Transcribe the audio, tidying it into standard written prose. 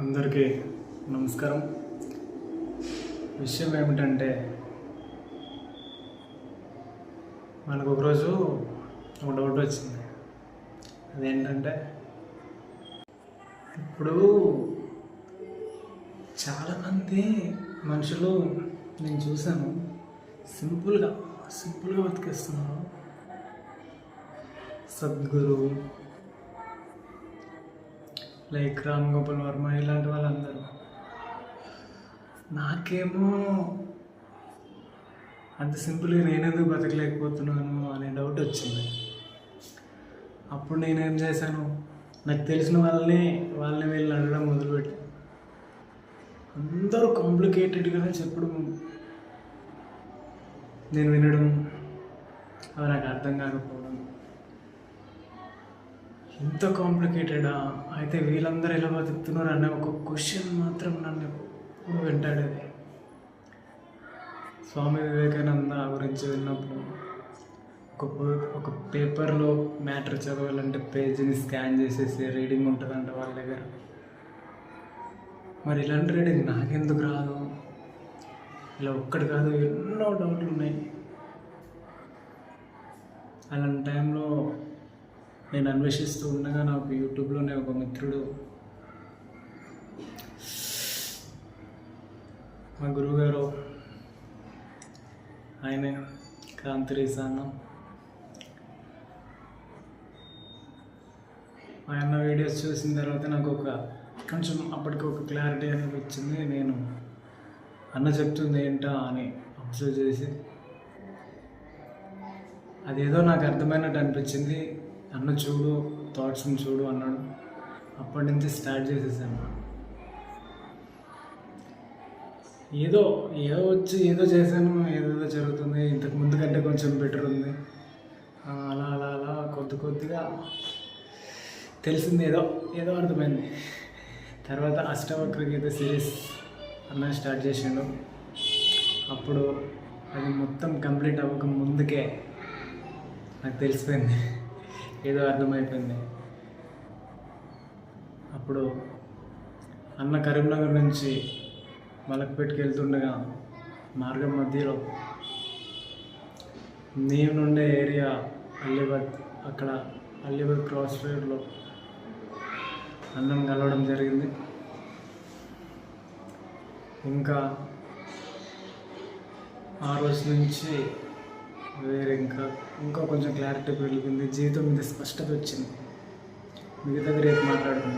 అందరికీ నమస్కారం. విషయం ఏమిటంటే, మనకు ఒకరోజు ఒక డౌట్ వచ్చింది. అదేంటంటే, ఇప్పుడు చాలామంది మనుషులు నేను చూశాను, సింపుల్గా బతికేస్తున్నారు. సద్గురు లైక్ రామ్ గోపాల్ వర్మ ఇలాంటి వాళ్ళందరూ. నాకేమో అంత సింపుల్గా నేనెందుకు బతకలేకపోతున్నాను అనే డౌట్ వచ్చింది. అప్పుడు నేనేం చేశాను, నాకు తెలిసిన వాళ్ళని వీళ్ళని అడగడం మొదలుపెట్టాను. అందరూ కాంప్లికేటెడ్గానే చెప్పడం, నేను వినడం, అవి నాకు అర్థం కాకపోవడం. ఇంత కాంప్లికేటెడా, అయితే వీళ్ళందరూ ఎలా బతుకుతున్నారు అనే ఒక క్వశ్చన్ మాత్రం నన్ను ఎప్పుడు వెంటాడేది. స్వామి వివేకానంద గురించి విన్నప్పుడు ఒక పేపర్లో మ్యాటర్ చదవాలంటే పేజీని స్కాన్ చేసేసి రీడింగ్ ఉంటుందంట వాళ్ళ దగ్గర. మరి ఇలాంటి రీడింగ్ నాకెందుకు రాదు? ఇలా ఒక్కటి కాదు, ఎన్నో డౌట్లు ఉన్నాయి. అలాంటి టైంలో నేను అన్వేషిస్తూ ఉండగా నాకు యూట్యూబ్లోనే ఒక మిత్రుడు, మా గురువుగారు, ఆయన క్రాంతిరీసాన్న, ఆయన వీడియోస్ చూసిన తర్వాత నాకు కొంచెం అప్పటికి ఒక క్లారిటీ అనేది వచ్చింది. నేను అన్న చెప్తుంది ఏంటా అని అబ్జర్వ్ చేసి, అదేదో నాకు అర్థమైనట్టు అనిపించింది. అన్న చూడు, థాట్స్ని చూడు అన్నాడు. అప్పటి నుంచి స్టార్ట్ చేసేసాను. ఏదో వచ్చి ఏదో చేశాను, ఏదో జరుగుతుంది. ఇంతకు ముందు కంటే కొంచెం బెటర్ ఉంది. అలా అలా అలా కొద్దిగా తెలిసింది, ఏదో అర్థమైంది. తర్వాత అష్టవక్ర గీత సిరీస్ అన్న స్టార్ట్ చేసాడు. అప్పుడు అది మొత్తం కంప్లీట్ అవ్వక ముందుకే నాకు తెలిసిపోయింది, ఏదో అర్థమైపోయింది. అప్పుడు అన్న కరీంనగర్ నుంచి మలక్పేటకి వెళ్తుండగా మార్గం మధ్యలో నేను ఉండే ఏరియా అలీబాగ్ క్రాస్ రోడ్లో అన్నం కలవడం జరిగింది. ఇంకా ఆ రోజు నుంచి వేరే ఇంకా కొంచెం క్లారిటీ పెరిగింది, జీవితం మీద స్పష్టత వచ్చింది. మిగతాది రేపు మాట్లాడుకుందాం.